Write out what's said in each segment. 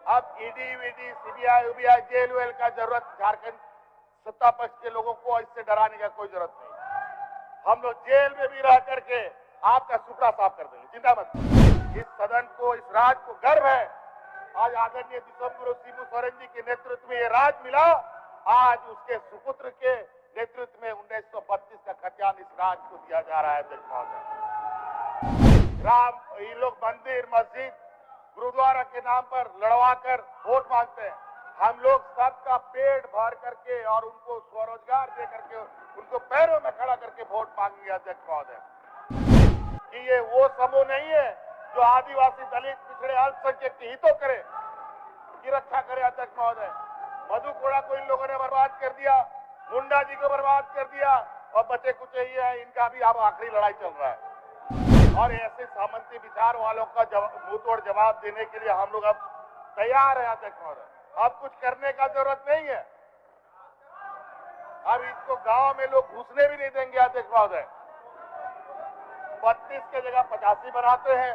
अब ईडी वीडी सीबीआई उबीआई जेल वेल का जरूरत झारखंड सत्ता पक्ष के लोगों को इससे डराने का कोई जरूरत नहीं। हम लोग जेल में भी रह करके आपका सुपड़ा साफ कर देंगे, चिंता मत करो। इस सदन को, इस राज्य को गर्व है, आज आदरणीय दिसंबर शिबू सोरेन जी के नेतृत्व में ये राज मिला। आज उसके सुपुत्र के नेतृत्व में 1932 का खतियान इस राज्य को दिया जा रहा है। अध्यक्ष महोदय, राम ये लोग मंदिर मस्जिद गुरुद्वारा के नाम पर लड़वा कर वोट मांगते हैं। हम लोग सबका पेट भर करके और उनको स्वरोजगार दे करके उनको पैरों में खड़ा करके वोट मांगेंगे। अध्यक्ष महोदय, कि ये वो समूह नहीं है जो आदिवासी दलित पिछड़े अल्पसंख्यक के हितों करे, की रक्षा करे। अध्यक्ष महोदय, मधु कोड़ा को इन लोगों ने बर्बाद कर दिया, मुंडा जी को बर्बाद कर दिया और बचे कुछ ये है, इनका भी अब आखिरी लड़ाई चल रहा है। और ऐसे सामंती विचार वालों का मुंह तोड़ जवाब देने के लिए हम लोग अब तैयार है। अध्यक्ष महोदय, अब कुछ करने का जरूरत नहीं है। अब इसको गांव में लोग घुसने भी नहीं देंगे। अध्यक्ष महोदय, 32 के जगह 85 बनाते हैं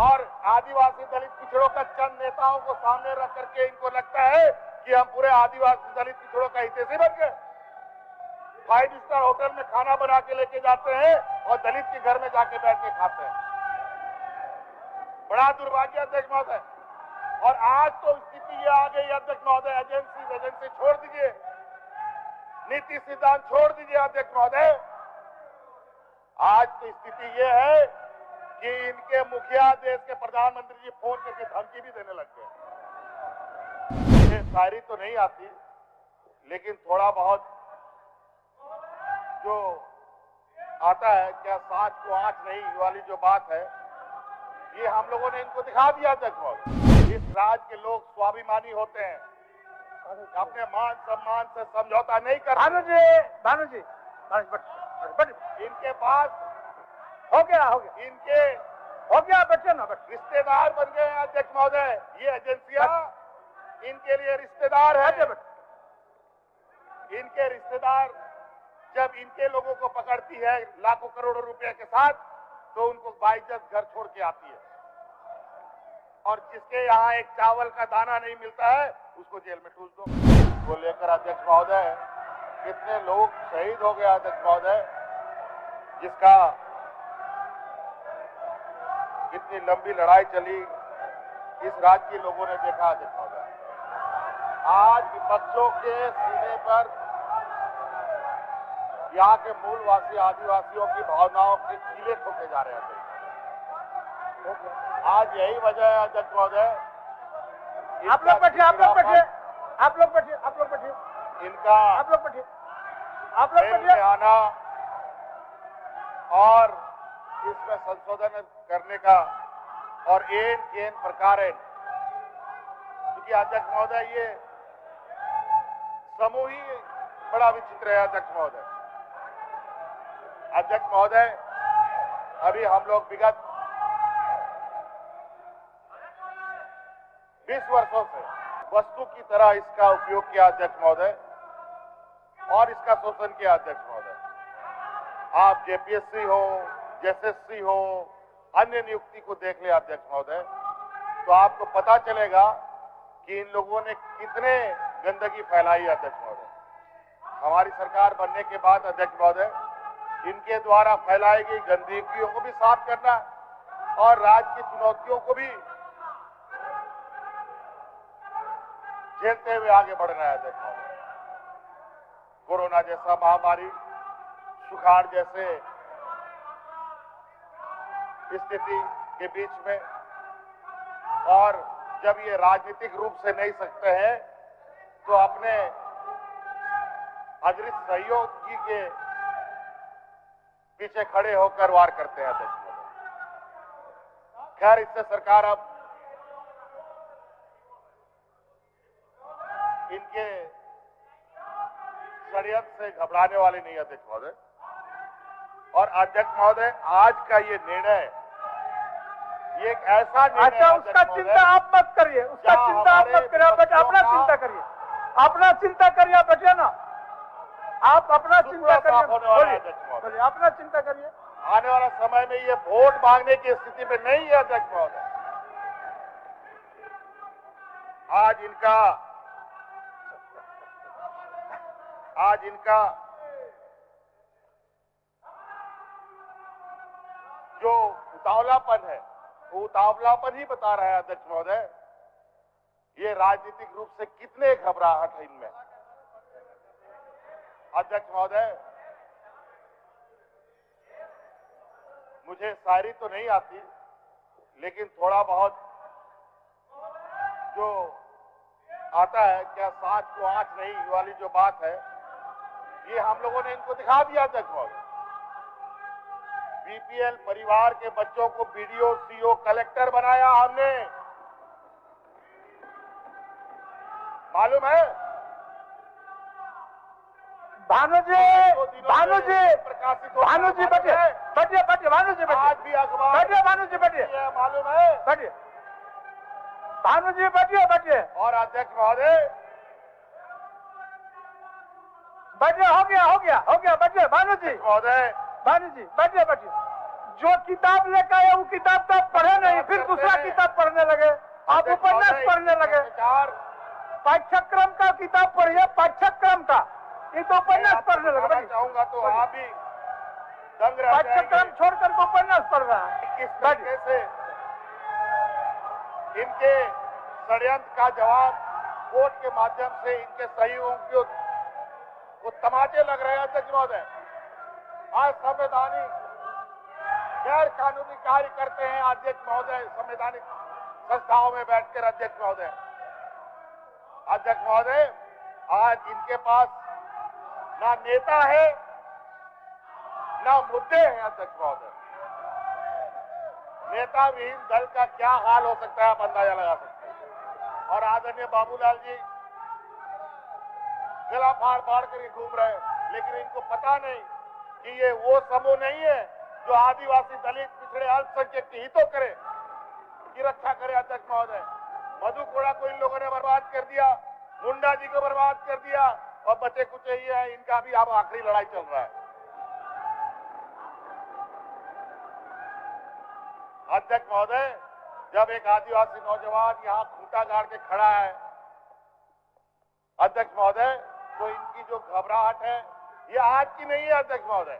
और आदिवासी दलित पिछड़ों का चंद नेताओं को सामने रख करके इनको लगता है कि हम पूरे आदिवासी दलित पिछड़ों का हितैषी बन गए। 5 स्टार होटल में खाना बना के लेके जाते हैं और दलित के घर में जाके बैठ के खाते हैं। बड़ा दुर्भाग्य अध्यक्ष महोदय। और आज तो स्थिति ये आ गई अध्यक्ष महोदय, एजेंसी छोड़ दीजिए, नीति सिद्धांत छोड़ दीजिए। अध्यक्ष महोदय, आज तो स्थिति ये है कि इनके मुखिया देश के प्रधानमंत्री जी फोन करके धमकी भी देने लग गए। ये शायरी तो नहीं आती, लेकिन थोड़ा बहुत जो आता है, क्या साँच को आँच नहीं वाली जो बात है, ये हम लोगों ने इनको दिखा दिया। अध्यक्ष महोदय, इस राज्य के लोग स्वाभिमानी होते हैं, अपने मान सम्मान से समझौता नहीं करते। इनके पास हो गया इनके बच्चे ना बच्चे रिश्तेदार बन गए हैं। अध्यक्ष महोदय, ये एजेंसियां इनके लिए रिश्तेदार है। इनके रिश्तेदार जब इनके लोगों को पकड़ती है लाखों करोड़ों रुपए के साथ, तो उनको बाइज्जत घर छोड़ के आती है। और जिसके यहाँ एक चावल का दाना नहीं मिलता है उसको जेल में ठूस दो। वो लेकर अध्यक्ष महोदय कितने लोग शहीद हो गए। अध्यक्ष महोदय, जिसका कितनी लंबी लड़ाई चली इस राज्य के लोगों ने देखा। अध्यक्ष महोदय, आज विपक्षों के सीने पर यहाँ के मूलवासी आदिवासियों की भावनाओं के कीले ठोके जा रहे हैं। आज यही वजह है अध्यक्ष महोदय, आप लोग बैठिए इनका आना और इसमें संशोधन करने का और एन प्रकार, क्योंकि अध्यक्ष महोदय ये समूह ही बड़ा विचित्र है। अध्यक्ष महोदय, अभी हम लोग विगत 20 वर्षों से वस्तु की तरह इसका उपयोग किया। अध्यक्ष महोदय, और इसका शोषण किया। अध्यक्ष महोदय, आप जेपीएससी हो, एसएससी हो, अन्य नियुक्ति को देख ले अध्यक्ष महोदय, तो आपको पता चलेगा कि इन लोगों ने कितने गंदगी फैलाई। अध्यक्ष महोदय, हमारी सरकार बनने के बाद अध्यक्ष महोदय, इनके द्वारा फैलाई गई गंदगियों को भी साफ करना और राज्य की चुनौतियों को भी झेलते हुए आगे बढ़ना है। अध्यक्ष महोदय, कोरोना जैसा महामारी, सुखाड़ जैसे स्थिति के बीच में, और जब ये राजनीतिक रूप से नहीं सकते हैं तो अपने अदृश्य सहयोगी के पीछे खड़े होकर वार करते हैं। अध्यक्ष महोदय, खैर इससे सरकार अब इनके षड्यंत्र से घबराने वाले नहीं। अध्यक्ष महोदय, और अध्यक्ष महोदय, आज का ये निर्णय, ये एक ऐसा निर्णय, अच्छा उसका चिंता आप मत करिए, बट अपना चिंता करिए, बच्चे ना, आप अपना चिंता करिए, बोलिए अपना चिंता करिए। आने वाला समय में ये वोट मांगने की स्थिति में नहीं है। अध्यक्ष महोदय, आज इनका जो उतावलापन है वो उतावलापन ही बता रहा है अध्यक्ष महोदय, ये राजनीतिक रूप से कितने घबराहट है इनमें। अध्यक्ष महोदय, मुझे शायरी तो नहीं आती, लेकिन थोड़ा बहुत जो आता है, क्या सांच को आंच नहीं वाली जो बात है, ये हम लोगों ने इनको दिखा दिया अध्यक्ष महोदय। बीपीएल परिवार के बच्चों को बीडीओ, सीओ, कलेक्टर बनाया हमने, मालूम है? भानुजी बैठिए, भानुजी आज भी अखबार बैठिए, भानुजी बैठिए, मालूम है? बैठिए, भानुजी बैठिए। और अध्यक्ष महोदय, बैठिए, हो गया, बैठिए भानुजी महोदय, बैठिए। जो किताब लेकर आए वो किताब तो पढ़े नहीं, फिर दूसरा किताब पढ़ने लगे, आप उपन्यास पढ़ने लगे। पाठ्यक्रम का किताब पढ़िए, पाठ्यक्रम का, ये तो उपन्यास पढ़ने लगे। चाहूंगा तो आप भी दंग रह पाठ्यक्रम छोड़कर उपन्यास पढ़ रहा है। किस तरीके से इनके षड्यंत्र का जवाब कोर्ट के माध्यम से इनके सहयोगियों को तमाचे लग रहे हैं अध्यक्ष महोदय। आज संवैधानिक गैर कानूनी कार्य करते हैं अध्यक्ष महोदय, संवैधानिक संस्थाओं में बैठकर अध्यक्ष महोदय। अध्यक्ष महोदय, आज इनके पास ना नेता है ना मुद्दे हैं अध्यक्ष महोदय। नेता विहीन दल का क्या हाल हो सकता है आप अंदाजा लगा सकते हैं। और आदरणीय बाबूलाल जी गला फाड़ फाड़ कर घूम रहे हैं, लेकिन इनको पता नहीं कि ये वो समूह नहीं है जो आदिवासी, दलित, पिछड़े, अल्पसंख्यक के हितों करे, की रक्षा करे अध्यक्ष महोदय। मधु कोड़ा को इन लोगों ने बर्बाद कर दिया, मुंडा जी को बर्बाद कर दिया, और बचे कुछ ये है, इनका भी अब आखिरी लड़ाई चल रहा है। अध्यक्ष महोदय, जब एक आदिवासी नौजवान यहाँ खूंटा गाड़ के खड़ा है अध्यक्ष महोदय, तो इनकी जो घबराहट है ये आज की नहीं है अध्यक्ष महोदय,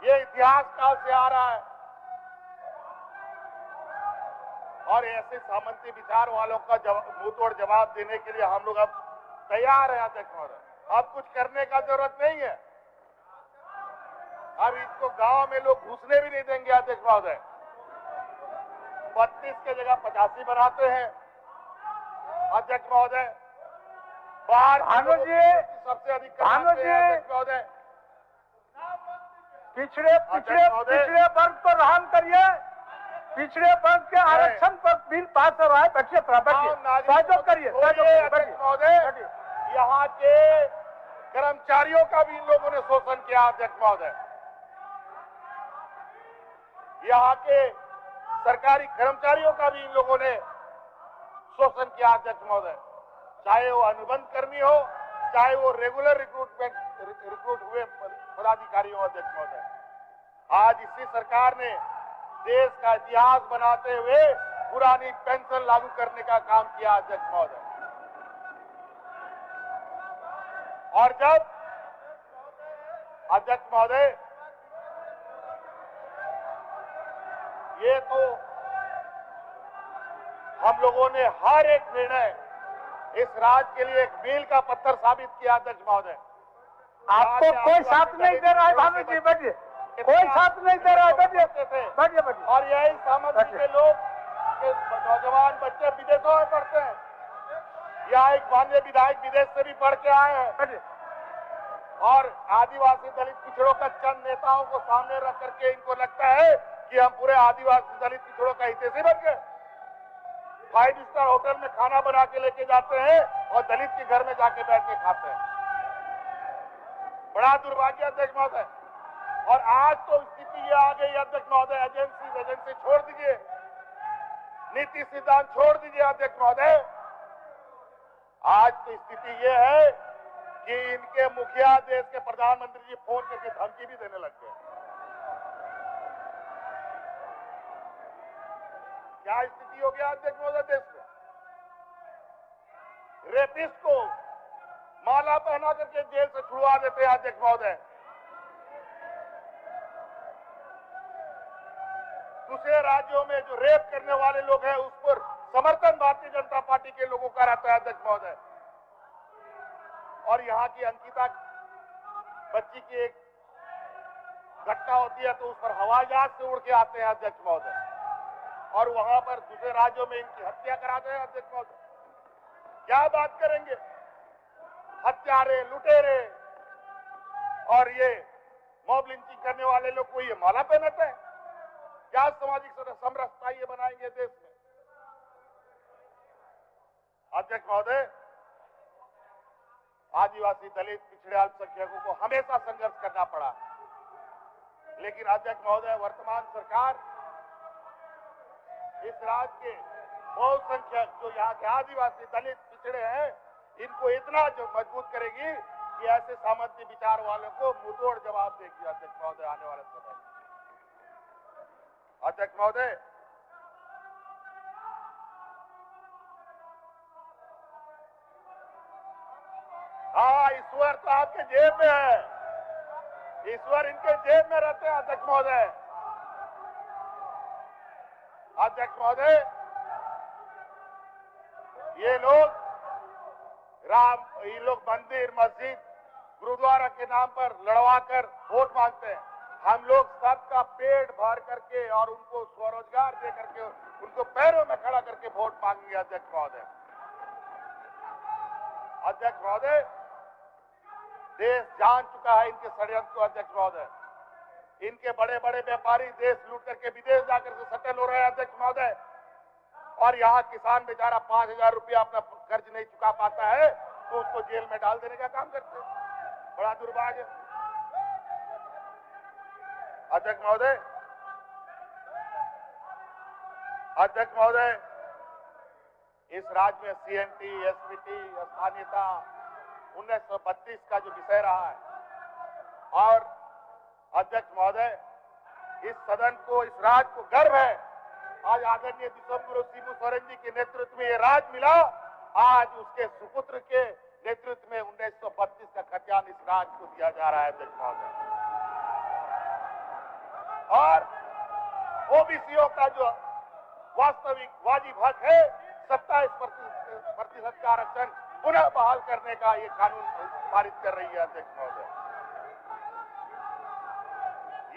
ये इतिहास काल से आ रहा है। और ऐसे सामंती विचार वालों का मुंहतोड़ जवाब देने के लिए हम लोग अब तैयार है अध्यक्ष महोदय। अब कुछ करने का जरूरत नहीं है। अब इसको गांव में लोग घुसने भी नहीं देंगे अध्यक्ष महोदय। 32 के जगह 85 बनाते हैं अध्यक्ष महोदय। बाहर सबसे अधिक अध्यक्ष महोदय। पिछड़े वर्ग को रहम करिए, पिछड़े वर्ग के आरक्षण पर बिल पास हो रहा है। बैठिए, सहयोग करिए महोदय। यहाँ के कर्मचारियों का भी इन लोगों ने शोषण किया अध्यक्ष महोदय। यहाँ के सरकारी कर्मचारियों का भी इन लोगों ने शोषण किया अध्यक्ष महोदय, चाहे वो अनुबंध कर्मी हो, चाहे वो रेगुलर रिक्रूट हुए पदाधिकारी हो अध्यक्ष महोदय। आज इसी सरकार ने देश का इतिहास बनाते हुए पुरानी पेंशन लागू करने का काम किया अध्यक्ष महोदय। और जब अध्यक्ष महोदय, ये तो हम लोगों ने हर एक निर्णय इस राज्य के लिए एक मील का पत्थर साबित किया अध्यक्ष महोदय। आपको कोई साथ नहीं दे रहा है भानु जी, बैठिए, कोई साथ नहीं दे रहा है, बैठिए। और यही सामंती के लोग के नौजवान बच्चे विदेशों में पढ़ते हैं। यहाँ एक माननीय विधायक विदेश से भी पढ़ के आए हैं, और आदिवासी दलित पिछड़ों का चंद नेताओं को सामने रख करके इनको लगता है कि हम पूरे आदिवासी दलित पिछड़ों का हितैषी बन गए। 5 स्टार होटल में खाना बना के लेके जाते हैं और दलित के घर में जाके बैठ के खाते हैं। बड़ा दुर्भाग्य अध्यक्ष महोदय। और आज तो स्थिति ये आ गई अध्यक्ष महोदय, एजेंसी छोड़ दीजिए, नीति सिद्धांत छोड़ दीजिए अध्यक्ष महोदय। आज तो स्थिति ये है कि इनके मुखिया देश के प्रधानमंत्री जी फोन करके धमकी भी देने लग गए। क्या स्थिति हो गया अध्यक्ष महोदय देश में? रेपिस्ट को माला पहना करके जेल से छुड़वा देते हैं अध्यक्ष महोदय। दूसरे राज्यों में जो रेप करने वाले लोग हैं उस पर समर्थन भारतीय जनता पार्टी के लोगों का रहता है अध्यक्ष महोदय। और यहाँ की अंकिता बच्ची की एक घटना होती है तो उस पर हवाई जहाज से उड़ के आते हैं अध्यक्ष महोदय, और वहां पर दूसरे राज्यों में इनकी हत्या कराते हैं अध्यक्ष महोदय। क्या बात करेंगे? हत्यारे, लुटेरे और ये मॉब लिंचिंग करने वाले लोग को ये माला पहनाते हैं? क्या सामाजिक समरसता ये बनाएंगे देश में? अध्यक्ष महोदय, आदिवासी, दलित, पिछड़े अल्पसंख्यकों को हमेशा संघर्ष करना पड़ा, लेकिन अध्यक्ष महोदय वर्तमान सरकार इस राज्य के बहुसंख्यक जो यहाँ के आदिवासी, दलित, पिछड़े हैं, इनको इतना जो मजबूत करेगी कि ऐसे सामंती विचार वालों को मुंहतोड़ जवाब देगी अध्यक्ष महोदय आने वाले समय में। अध्यक्ष महोदय, हाँ, ईश्वर तो आपके जेब में है, ईश्वर इनके जेब में रहते हैं अध्यक्ष महोदय। अध्यक्ष महोदय, ये लोग मंदिर, मस्जिद, गुरुद्वारा के नाम पर लड़वा कर वोट मांगते हैं। हम लोग सबका पेट भर करके और उनको स्वरोजगार दे करके उनको पैरों में खड़ा करके वोट मांगेंगे अध्यक्ष महोदय। अध्यक्ष महोदय, देश जान चुका है इनके षड्यंत्र को अध्यक्ष महोदय। इनके बड़े बड़े व्यापारी देश लूट करके विदेश जाकर के सेटल हो रहे हैं अध्यक्ष महोदय, और यहाँ किसान बेचारा 5,000 रुपया अपना कर्ज नहीं चुका पाता है तो उसको जेल में डाल देने का काम करते हैं। बड़ा दुर्भाग्य। अध्यक्ष महोदय, अध्यक्ष महोदय, इस राज्य में सीएमटी, एसपीटी, स्थानीयता 1932 का जो विषय रहा है, और अध्यक्ष महोदय, इस सदन को, इस राज्य को गर्व है आज आदरणीय विश्वगुरु शिबू सोरेन जी के नेतृत्व में ये राज्य मिला। आज उसके सुपुत्र के नेतृत्व में 1932 का खतियान इस राज्य को दिया जा रहा है अध्यक्ष महोदय। और ओबीसीओ का जो वास्तविक वाजिब हक है 27% का आरक्षण पुनः बहाल करने का ये कानून पारित कर रही है अध्यक्ष महोदय।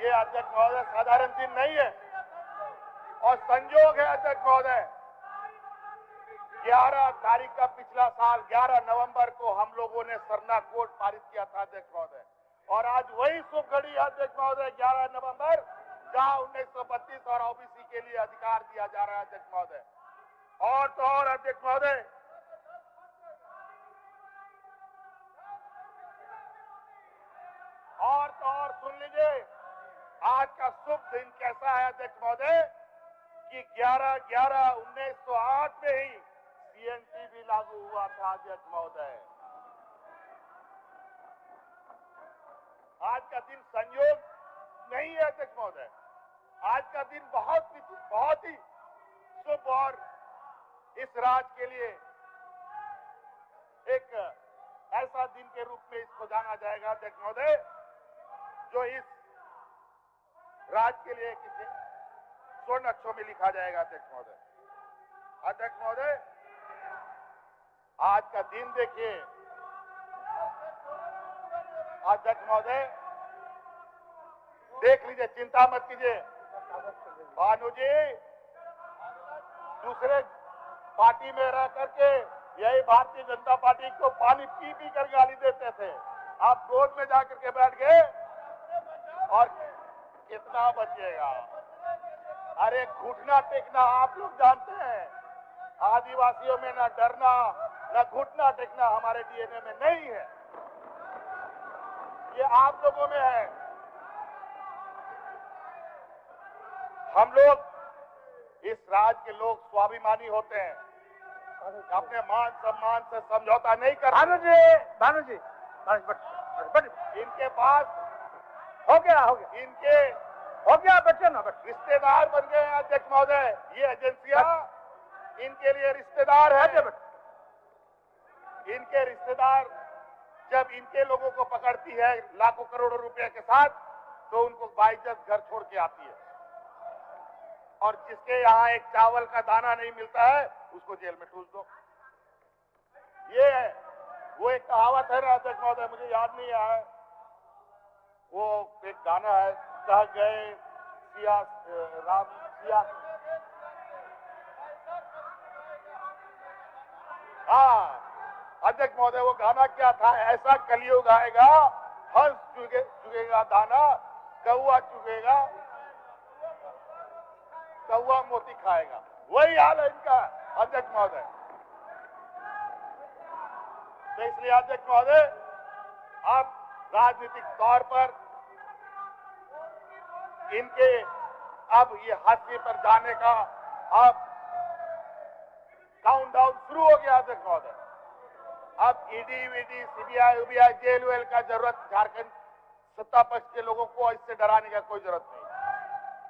ये अध्यक्ष महोदय साधारण दिन नहीं है और संयोग है अध्यक्ष महोदय। 11 तारीख का पिछला साल 11 नवंबर को हम लोगों ने सरना कोड पारित किया था अध्यक्ष महोदय, और आज वही शुभ घड़ी अध्यक्ष महोदय 11 नवंबर जहां 1932 और ओबीसी के लिए अधिकार दिया जा रहा है अध्यक्ष महोदय। और तो और अध्यक्ष महोदय, और तो और सुन लीजिए, आज का शुभ दिन कैसा है अध्यक्ष महोदय कि 11/11/1908 में ही सीएनटी भी लागू हुआ था अध्यक्ष महोदय। आज का दिन संयोग नहीं है अध्यक्ष महोदय, आज का दिन बहुत ही शुभ और इस राज्य के लिए एक ऐसा दिन के रूप में इसको जाना जाएगा अध्यक्ष महोदय, जो इस राज्य के लिए किसी स्वर्ण अक्षरों में लिखा जाएगा अध्यक्ष महोदय। अध्यक्ष महोदय, आज का दिन देखिए अध्यक्ष महोदय, देख लीजिए, चिंता मत कीजिए। भानु जी दूसरे पार्टी में रह करके यही भारतीय जनता पार्टी को पानी पी पी कर गाली देते थे, आप गोद में जाकर के बैठ गए और कितना बचिएगा। अरे घुटना टेकना आप लोग जानते हैं, आदिवासियों में ना डरना ना घुटना टेकना हमारे डीएनए में नहीं है, ये आप लोगों में है। हम लोग इस राज्य के लोग स्वाभिमानी होते हैं, अपने मान सम्मान से समझौता नहीं करते। भानु जी, इनके पास हो गया बच्चे ना रिश्तेदार बन गए हैं अध्यक्ष महोदय। ये एजेंसियां इनके लिए रिश्तेदार है। इनके रिश्तेदार जब इनके लोगों को पकड़ती है लाखों करोड़ों रुपए के साथ, तो उनको बाइज्जत घर छोड़ के आती है, और जिसके यहाँ एक चावल का दाना नहीं मिलता है उसको जेल में ठूस दो। ये है वो एक कहावत है ना अध्यक्ष महोदय, मुझे याद नहीं आया, वो एक गाना है, कह गए राम सिया, हाँ अध्यक्ष महोदय वो गाना क्या था, ऐसा कलयुग आएगा, हंस चुगेगा दाना, कौआ चुगेगा, कौआ मोती खाएगा, वही हाल है इनका अध्यक्ष महोदय। तो इसलिए अध्यक्ष महोदय अब राजनीतिक तौर पर इनके अब ये हाशिए पर जाने का अब काउंटडाउन शुरू हो गया अध्यक्ष महोदय। अब ईडी वीडी सीबीआई उबीआई जेल वेल का जरूरत झारखंड सत्ता पक्ष के लोगों को इससे डराने का कोई जरूरत नहीं।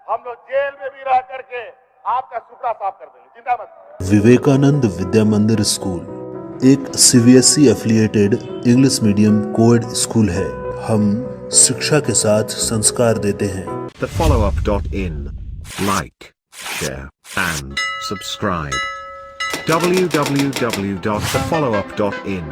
हम लोग जेल में भी रह करके आपका सुपड़ा साफ कर देंगे। जिंदाबाद। विवेकानंद विद्या मंदिर स्कूल एक CBSE affiliated English medium coed school है। हम शिक्षा के साथ संस्कार देते हैं। thefollowup.in. Like, share and subscribe. www.thefollowup.in